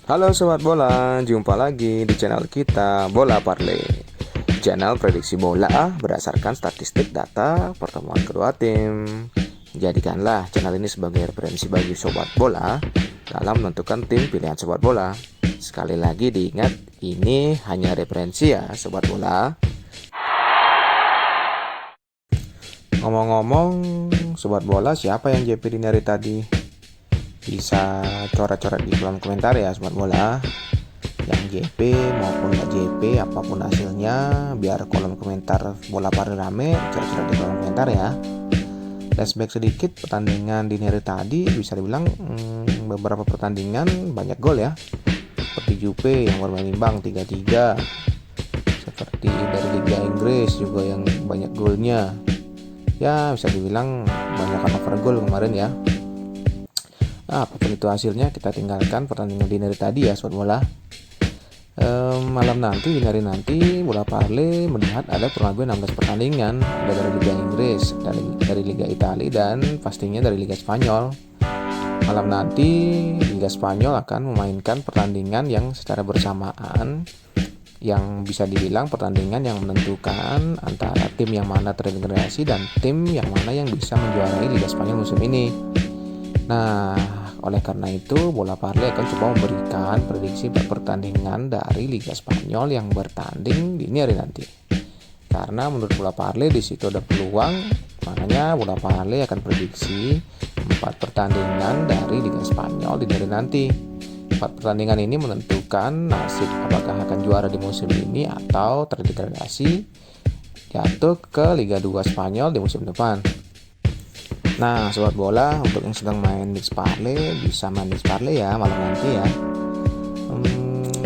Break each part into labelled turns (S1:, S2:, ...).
S1: Halo Sobat Bola, jumpa lagi di channel kita Bola Parley. Channel prediksi bola berdasarkan statistik data pertemuan kedua tim. Jadikanlah channel ini sebagai referensi bagi Sobat Bola dalam menentukan tim pilihan Sobat Bola. Sekali lagi diingat, ini hanya referensi ya Sobat Bola. Ngomong-ngomong, Sobat Bola, siapa yang JP di hari tadi? Bisa coret-coret di kolom komentar ya Sobat Bola, yang JP maupun nggak JP, apapun hasilnya, biar kolom komentar Bola Parley rame. Coret-coret di kolom komentar ya. Flashback sedikit pertandingan di hari tadi, bisa dibilang beberapa pertandingan banyak gol ya, seperti Juve yang bermain imbang 3-3, seperti dari Liga Inggris juga yang banyak golnya ya, bisa dibilang banyak over goal kemarin ya. Apapun itu hasilnya, kita tinggalkan pertandingan dinner tadi ya Sobat Bola. Malam nanti, dinner nanti, Bola Parley melihat ada kurang lebih 16 pertandingan, ada dari Liga Inggris, dari Liga Italia, dan pastinya dari Liga Spanyol. Malam nanti Liga Spanyol akan memainkan pertandingan yang secara bersamaan, yang bisa dibilang pertandingan yang menentukan antara tim yang mana terintegrasi dan tim yang mana yang bisa menjuarai Liga Spanyol musim ini. Nah, oleh karena itu Bola Parley akan coba memberikan prediksi pertandingan dari Liga Spanyol yang bertanding di hari nanti. Karena menurut Bola Parley di situ ada peluang, makanya Bola Parley akan prediksi 4 pertandingan dari Liga Spanyol di hari nanti. 4 pertandingan ini menentukan nasib apakah akan juara di musim ini atau terdegradasi jatuh ke Liga 2 Spanyol di musim depan. Nah Sobat Bola, untuk yang sedang main Mix Parley bisa main Mix Parley ya malam nanti ya.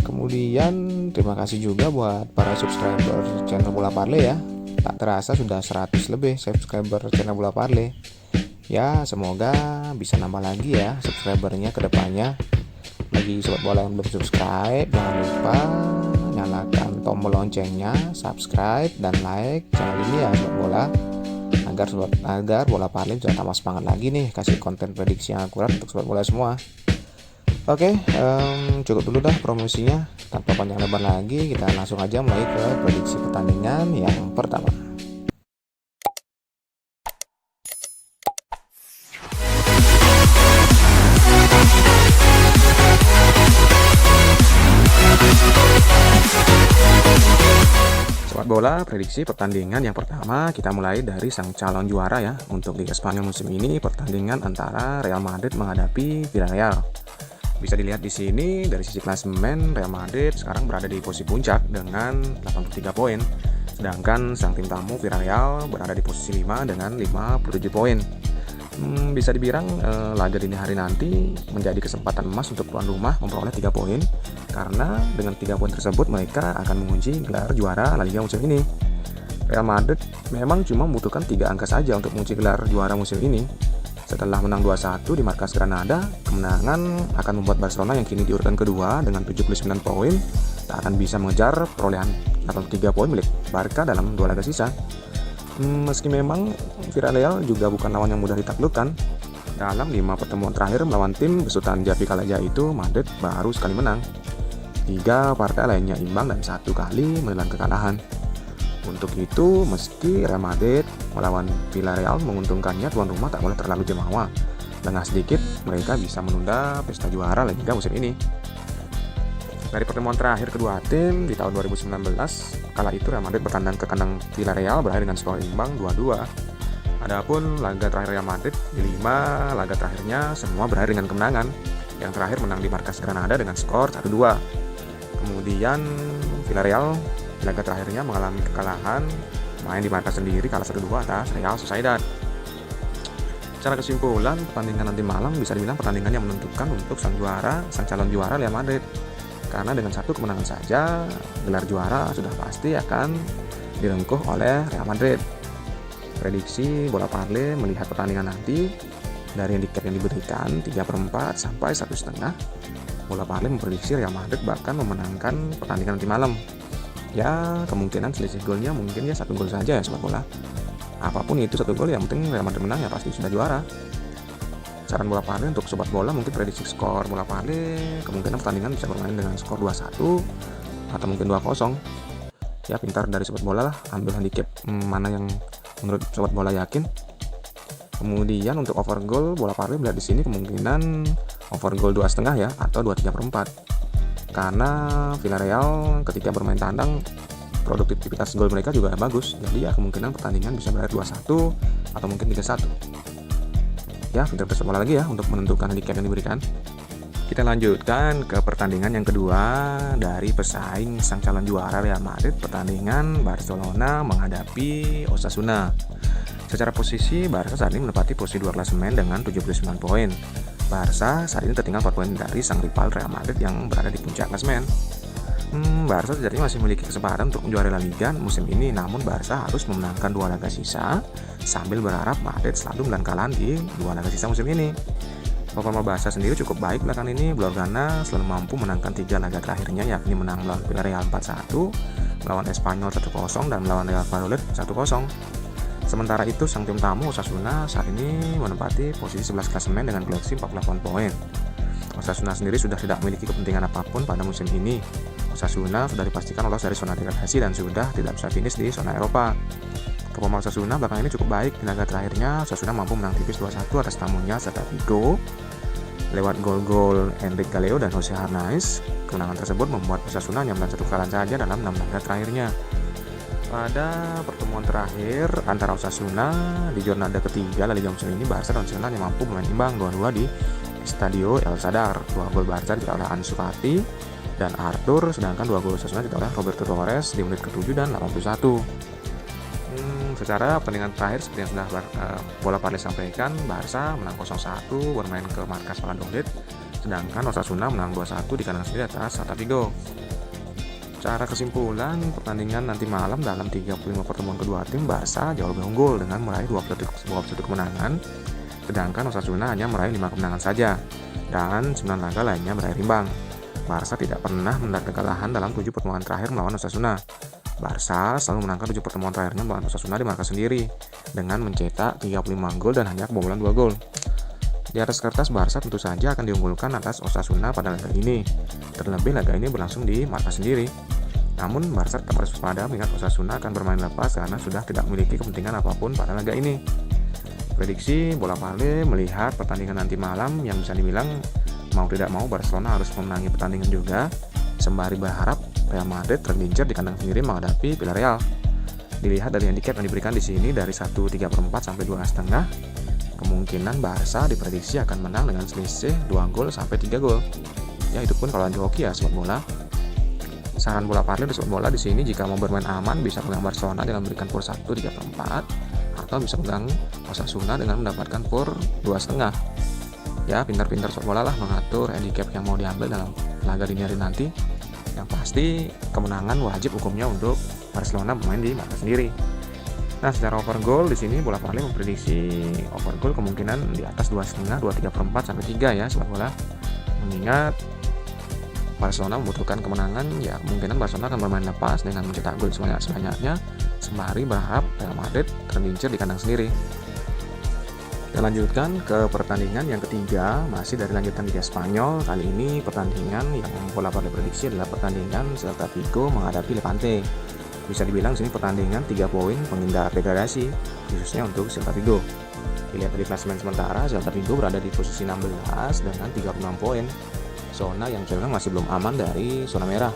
S1: Kemudian terima kasih juga buat para subscriber channel Bola Parley ya. Tak terasa sudah 100 lebih subscriber channel Bola Parley. Ya semoga bisa nambah lagi ya subscribernya ke depannya. Bagi Sobat Bola yang belum subscribe, jangan lupa nyalakan tombol loncengnya, subscribe dan like channel ini ya Sobat Bola, agar Bola Parley bisa tambah semangat lagi nih kasih konten prediksi yang akurat untuk Sobat Bola semua. Oke, cukup dulu dah promosinya. Tanpa panjang lebar lagi, kita langsung aja mulai ke prediksi pertandingan yang pertama. Sobat Bola, prediksi pertandingan yang pertama kita mulai dari sang calon juara ya untuk Liga Spanyol musim ini, pertandingan antara Real Madrid menghadapi Villarreal. Bisa dilihat di sini dari sisi klasemen, Real Madrid sekarang berada di posisi puncak dengan 83 poin, sedangkan sang tim tamu Villarreal berada di posisi 5 dengan 57 poin. Bisa dibilang laga dini hari nanti menjadi kesempatan emas untuk tuan rumah memperoleh 3 poin, karena dengan 3 poin tersebut mereka akan mengunci gelar juara La Liga musim ini. Real Madrid memang cuma membutuhkan 3 angka saja untuk mengunci gelar juara musim ini. Setelah menang 2-1 di markas Granada, kemenangan akan membuat Barcelona yang kini di urutan kedua dengan 79 poin tak akan bisa mengejar perolehan 83 poin milik Barca dalam 2 laga sisa. Meski memang Villarreal juga bukan lawan yang mudah ditaklukkan, dalam 5 pertemuan terakhir melawan tim besutan Javi Calabria itu Madrid baru sekali menang. 3 partai lainnya imbang dan 1 kali menelan kekalahan. Untuk itu, meski Real Madrid melawan Villarreal menguntungkannya, tuan rumah tak boleh terlalu jemawa. Lengah sedikit, mereka bisa menunda pesta juara La Liga musim ini. Dari pertemuan terakhir kedua tim di tahun 2019, kala itu Real Madrid bertandang ke kandang Villarreal berakhir dengan skor imbang 2-2. Adapun laga terakhir Real Madrid di 5 laga terakhirnya semua berakhir dengan kemenangan. Yang terakhir menang di markas Granada dengan skor 1-2. Kemudian Villarreal di laga terakhirnya mengalami kekalahan, main di markas sendiri kalah 1-2 atas Real Sociedad. Secara kesimpulan, pertandingan nanti malam bisa dibilang pertandingan yang menentukan untuk sang calon juara Real Madrid. Karena dengan 1 kemenangan saja, gelar juara sudah pasti akan direngkuh oleh Real Madrid. Prediksi Bola Parley melihat pertandingan nanti, dari handicap yang diberikan 3/4 sampai 1,5, Bola Parley memprediksi Real Madrid bahkan memenangkan pertandingan nanti malam. Ya, kemungkinan selisih golnya mungkin ya 1 gol saja ya Sobat Bola. Apapun itu 1 gol, yang penting Real Madrid menang ya pasti sudah juara. Saran bola pale untuk sobat bola, mungkin prediksi skor bola pale kemungkinan pertandingan bisa bermain dengan skor 2-1 atau mungkin 2-0. Ya, pintar dari sobat bola lah, ambil handicap mana yang menurut sobat bola yakin. Kemudian untuk over goal bola pale melihat di sini kemungkinan over goal 2,5 ya, atau 2,3/4. Karena Villarreal ketika bermain tandang produktivitas gol mereka juga bagus, jadi ya kemungkinan pertandingan bisa berakhir 2-1 atau mungkin 3-1. Ya, pintar sobat bola lagi ya untuk menentukan handicap yang diberikan. Kita lanjutkan ke pertandingan yang kedua dari pesaing sang calon juara Real Madrid, pertandingan Barcelona menghadapi Osasuna. Secara posisi, Barca saat ini menempati posisi 2 klasemen dengan 79 poin. Barca saat ini tertinggal 4 poin dari sang rival Real Madrid yang berada di puncak klasemen. Barca sejatinya masih memiliki kesempatan untuk menjuarai La Liga musim ini, namun Barca harus memenangkan 2 laga sisa sambil berharap Madrid selalu menelan kekalahan di 2 laga sisa musim ini. Performa Barca sendiri cukup baik belakangan ini. Blaugrana selalu mampu menangkan 3 laga terakhirnya, yakni menang melawan Villarreal 4-1, melawan Espanyol 1-0, dan melawan Real Valladolid 1-0. Sementara itu, sang tim tamu Osasuna saat ini menempati posisi 11 klasemen dengan koleksi 48 poin. Osasuna sendiri sudah tidak memiliki kepentingan apapun pada musim ini. Osasuna sudah dipastikan lolos dari zona degradasi dan sudah tidak bisa finish di zona Eropa. Performa Osasuna belakangan ini cukup baik. Di laga terakhirnya, Osasuna mampu menang tipis 2-1 atas tamunya Celta Vigo lewat gol-gol Enrique Gallego dan Jose Arnaiz. Kemenangan tersebut membuat Osasuna hanya menang 1 kekalahan saja dalam 6 laga terakhirnya. Pada pertemuan terakhir antara Osasuna di jornada ketiga La Liga musim ini, Barca dan Osasuna yang mampu bermain imbang 2-2 di Estadio El Sadar. 2 gol Barca dicetak oleh Ansu Fati dan Arthur, sedangkan 2 gol Osasuna dicetak oleh Roberto Torres di menit ke-7 dan 81. Secara pertandingan terakhir seperti yang sudah bola pale sampaikan, Barca menang 0-1 bermain ke markas Valladolid, sedangkan Osasuna menang 2-1 di kandang sendiri atas Celta Vigo. Secara kesimpulan pertandingan nanti malam dalam 35 pertemuan kedua tim, Barca jauh lebih unggul dengan meraih 21 kemenangan, sedangkan Osasuna hanya meraih 5 kemenangan saja dan 9 laga lainnya berakhir imbang. Barca tidak pernah mendapat kekalahan dalam 7 pertemuan terakhir melawan Osasuna. Barca selalu menangkan 7 pertemuan terakhirnya melawan Osasuna di markas sendiri dengan mencetak 35 gol dan hanya kebobolan 2 gol. Di atas kertas, Barca tentu saja akan diunggulkan atas Osasuna pada laga ini. Terlebih laga ini berlangsung di markas sendiri. Namun Barca tetap harus waspada mengingat Osasuna akan bermain lepas karena sudah tidak memiliki kepentingan apapun pada laga ini. Prediksi bola pale melihat pertandingan nanti malam yang bisa dibilang mau tidak mau Barcelona harus memenangi pertandingan juga, sembari berharap Real Madrid tergelincir di kandang sendiri menghadapi Villarreal. Dilihat dari handicap yang diberikan di sini dari 1,3/4 sampai 2,5, kemungkinan Barca diprediksi akan menang dengan selisih 2 gol sampai 3 gol. Ya, itu pun kalau lanjut hoki ya sobat bola. Saran bola parley untuk sobat bola di sini, jika mau bermain aman bisa pegang Barcelona dengan memberikan pur 1,3/4 atau bisa pegang Osasuna dengan mendapatkan pur 2,5. Ya, pintar-pintar sobat bola lah mengatur handicap yang mau diambil dalam laga dini hari nanti. Yang pasti kemenangan wajib hukumnya untuk Barcelona bermain di markas sendiri. Nah, secara over goal di sini bola parley memprediksi over goal kemungkinan di atas 2,5, 2,3/4 sampai 3 ya sobat bola. Mengingat Barcelona membutuhkan kemenangan, ya kemungkinan Barcelona akan bermain lepas dengan mencetak gol sebanyak-banyaknya sembari berharap Real Madrid tergelincir di kandang sendiri. Kita lanjutkan ke pertandingan yang ketiga, masih dari lanjutan Liga Spanyol. Kali ini pertandingan yang bola parley prediksi adalah pertandingan Celta Vigo menghadapi Levante. Bisa dibilang sini pertandingan 3 poin penghindar degradasi, khususnya untuk Celta Vigo. Dilihat dari klasemen sementara, Celta Vigo berada di posisi 16 dengan 36 poin, zona yang cenderung masih belum aman dari zona merah.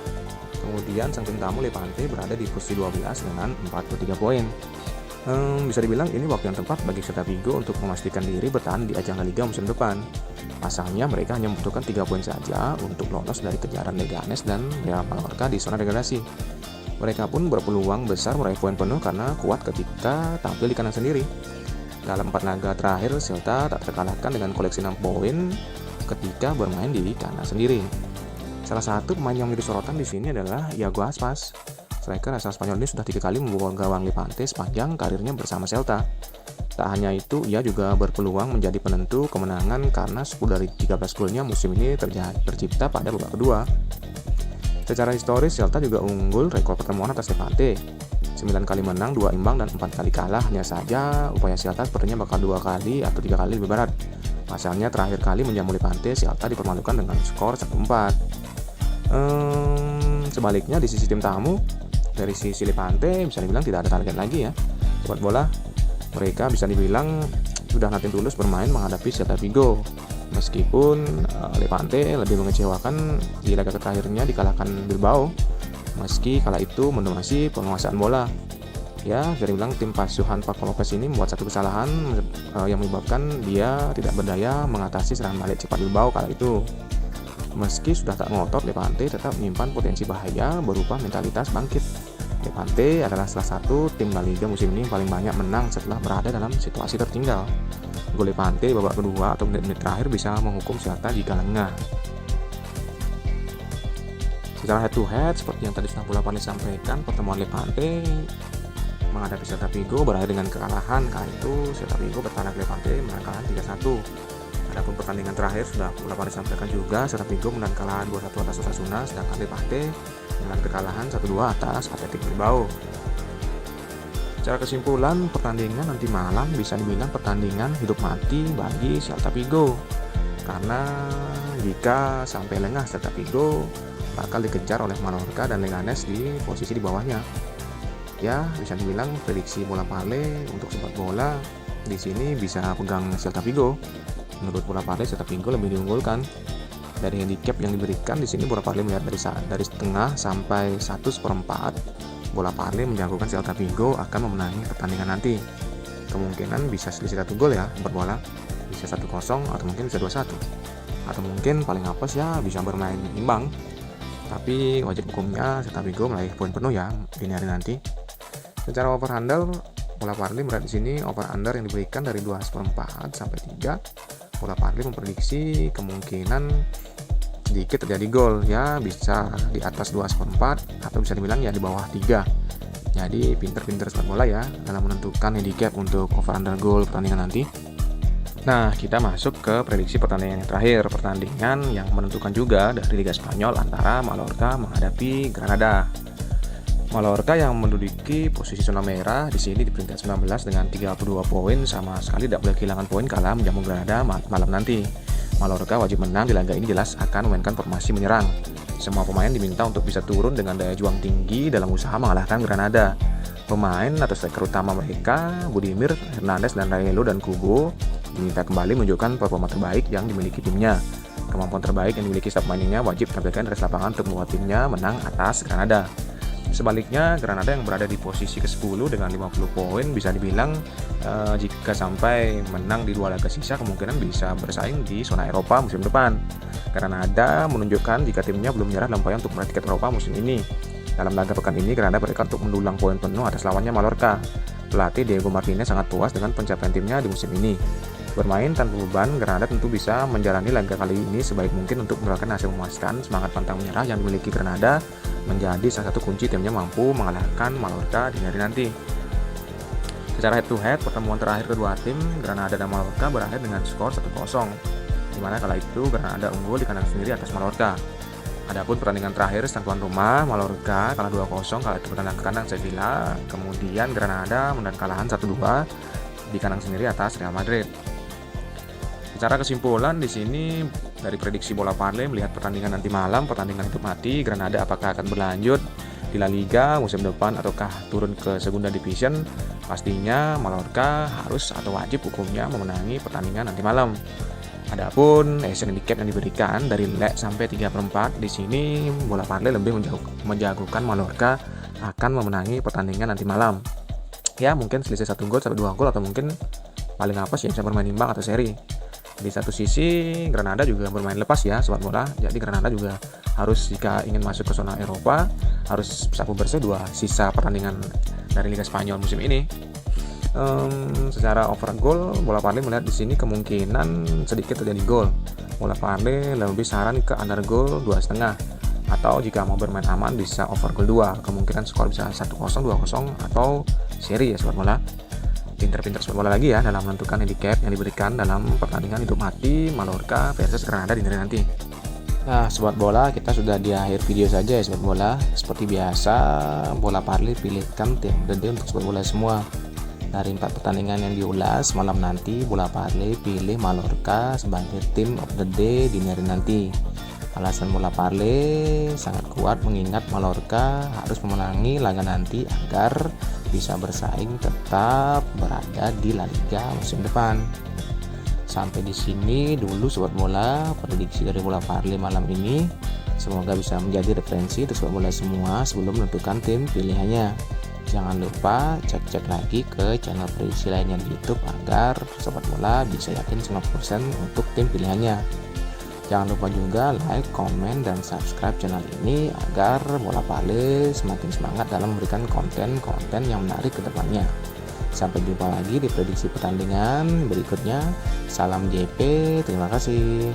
S1: Kemudian sang tim tamu Levante berada di posisi 12 dengan 43 poin. Bisa dibilang ini waktu yang tepat bagi Celta Vigo untuk memastikan diri bertahan di ajang La Liga musim depan. Pasalnya mereka hanya membutuhkan 3 poin saja untuk lolos dari kejaran Leganes dan Real Mallorca di zona degradasi. Mereka pun berpeluang besar meraih poin penuh karena kuat ketika tampil di kandang sendiri. Dalam 4 laga terakhir, Celta tak terkalahkan dengan koleksi 6 poin ketika bermain di kandang sendiri. Salah satu pemain yang menjadi sorotan di sini adalah Iago Aspas. Striker asal Spanyol ini sudah 3 kali membobol gawang Levante sepanjang karirnya bersama Celta. Tak hanya itu, ia juga berpeluang menjadi penentu kemenangan karena 10 dari 13 golnya musim ini tercipta pada babak kedua. Secara historis, Celta juga unggul rekor pertemuan atas Levante. 9 kali menang, 2 imbang, dan 4 kali kalah. Hanya saja upaya Celta sepertinya bakal 2 kali atau 3 kali lebih berat. Pasalnya terakhir kali menjamu Levante, Celta dipermalukan dengan skor 1-4. Sebaliknya di sisi tim tamu, dari sisi Levante bisa dibilang tidak ada target lagi ya. Sobat bola, mereka bisa dibilang sudah nating tulus bermain menghadapi Celta Vigo. Meskipun Levante lebih mengecewakan di laga terakhirnya dikalahkan Bilbao, meski kala itu mendominasi penguasaan bola. Ya, bisa dibilang tim pasuhan Paco Lopez ini membuat satu kesalahan yang menyebabkan dia tidak berdaya mengatasi serangan balik cepat Bilbao kala itu. Meski sudah tak ngotot, Levante tetap menyimpan potensi bahaya berupa mentalitas bangkit. Levante adalah salah satu tim La Liga musim ini yang paling banyak menang setelah berada dalam situasi tertinggal. Gol Levante babak kedua atau menit-menit terakhir bisa menghukum Celta jika lengah. Secara head to head, seperti yang tadi sudah bola Parley sampaikan, pertemuan Levante menghadapi Celta Vigo berakhir dengan kekalahan. Kala itu Celta Vigo bertandang Levante menang kalahan 3-1. Adapun pertandingan terakhir sudah bola Parley sampaikan juga, Celta Vigo menang kalahan 2-1 atas Osasuna, sedangkan Levante menang kekalahan 1-2 atas Athletic Bilbao. Secara kesimpulan, pertandingan nanti malam bisa dibilang pertandingan hidup mati bagi Celta Vigo, karena jika sampai lengah Celta Vigo bakal dikejar oleh Mallorca dan Leganes di posisi di bawahnya. Ya, bisa dibilang prediksi bola Parley untuk sobat bola di sini bisa pegang Celta Vigo. Menurut bola Parley, Celta Vigo lebih diunggulkan. Dari handicap yang diberikan di sini bola Parley melihat dari setengah sampai 1/4. Bola Parley menjagokan Celta Vigo akan memenangi pertandingan nanti. Kemungkinan bisa selisih 1 gol ya sobat bola. Bisa 1-0 atau mungkin bisa 2-1. Atau mungkin paling apes ya bisa bermain imbang. Tapi wajib hukumnya Celta Vigo meraih poin penuh ya dini hari nanti. Secara over under, bola Parley melihat di sini over under yang diberikan dari 2/4 sampai 3. Bola Parley memprediksi kemungkinan sedikit terjadi gol ya, bisa di atas 2/4 atau bisa dibilang ya di bawah 3. Jadi pinter-pinter sobat bola ya dalam menentukan handicap untuk over under gol pertandingan nanti. Nah, kita masuk ke prediksi pertandingan yang terakhir, pertandingan yang menentukan juga dari Liga Spanyol antara Mallorca menghadapi Granada. Mallorca yang menduduki posisi zona merah di sini di peringkat 19 dengan 32 poin, sama sekali tidak boleh kehilangan poin kala menjamu Granada malam nanti. Mallorca wajib menang di laga ini, jelas akan memainkan formasi menyerang. Semua pemain diminta untuk bisa turun dengan daya juang tinggi dalam usaha mengalahkan Granada. Pemain atau striker utama mereka, Budimir, Hernandez, dan Raelo dan Kubo, diminta kembali menunjukkan performa terbaik yang dimiliki timnya. Kemampuan terbaik yang dimiliki setiap pemainnya wajib ditampilkan di lapangan untuk membuat timnya menang atas Granada. Sebaliknya, Granada yang berada di posisi ke-10 dengan 50 poin bisa dibilang jika sampai menang di 2 laga sisa kemungkinan bisa bersaing di zona Eropa musim depan. Granada menunjukkan jika timnya belum menyerah dalam upaya untuk meraih tiket Eropa musim ini. Dalam laga pekan ini, Granada bertekad untuk mendulang poin penuh atas lawannya Mallorca. Pelatih Diego Martinez sangat puas dengan pencapaian timnya di musim ini. Bermain tanpa beban, Granada tentu bisa menjalani laga kali ini sebaik mungkin untuk mendapatkan hasil memuaskan. Semangat pantang menyerah yang dimiliki Granada menjadi salah satu kunci timnya mampu mengalahkan Mallorca di hari nanti. Secara head to head, pertemuan terakhir kedua tim, Granada dan Mallorca berakhir dengan skor 1-0, di mana kala itu Granada unggul di kandang sendiri atas Mallorca. Adapun pertandingan terakhir sang tuan rumah, Mallorca kalah 2-0 kala itu bertandang ke kandang Sevilla, kemudian Granada menang kalahan 1-2 di kandang sendiri atas Real Madrid. Secara kesimpulan di sini dari prediksi bola Parley melihat pertandingan nanti malam, pertandingan hidup mati, Granada apakah akan berlanjut di La Liga musim depan ataukah turun ke Segunda Division, pastinya Mallorca harus atau wajib hukumnya memenangi pertandingan nanti malam. Adapun Asian handicap yang diberikan dari leg sampai 3/4 di sini bola Parley lebih menjagokan Mallorca akan memenangi pertandingan nanti malam. Ya mungkin selisih 1 gol sampai 2 gol atau mungkin paling apa sih bisa bermain imbang atau seri. Di satu sisi Granada juga bermain lepas ya sobat bola. Jadi Granada juga harus jika ingin masuk ke zona Eropa harus sapu bersih 2 sisa pertandingan dari Liga Spanyol musim ini. Secara over goal, bola Parley melihat di sini kemungkinan sedikit terjadi gol. Bola Parley lebih saran ke under goal 2,5 atau jika mau bermain aman bisa over goal 2. Kemungkinan skor bisa 1-0, 2-0 atau seri ya sobat bola. Pinter-pinter sobat bola lagi ya dalam menentukan handicap yang diberikan dalam pertandingan hidup mati Mallorca versus Granada di hari nanti. Nah sobat bola, kita sudah di akhir video saja ya sobat bola. Seperti biasa, bola Parley pilihkan tim gede untuk sobat bola semua. Dari 4 pertandingan yang diulas malam nanti, Bola Parle pilih Mallorca sebagai tim of the day dini hari nanti. Alasan Bola Parle sangat kuat mengingat Mallorca harus memenangi laga nanti agar bisa bersaing tetap berada di La Liga musim depan. Sampai di sini dulu Sobat Bola prediksi dari Bola Parle malam ini. Semoga bisa menjadi referensi untuk Sobat Bola semua sebelum menentukan tim pilihannya. Jangan lupa cek-cek lagi ke channel prediksi lainnya di YouTube agar Sobat Bola bisa yakin 100% untuk tim pilihannya. Jangan lupa juga like, komen, dan subscribe channel ini agar Bola Parle semakin semangat dalam memberikan konten-konten yang menarik ke depannya. Sampai jumpa lagi di prediksi pertandingan berikutnya. Salam JP, terima kasih.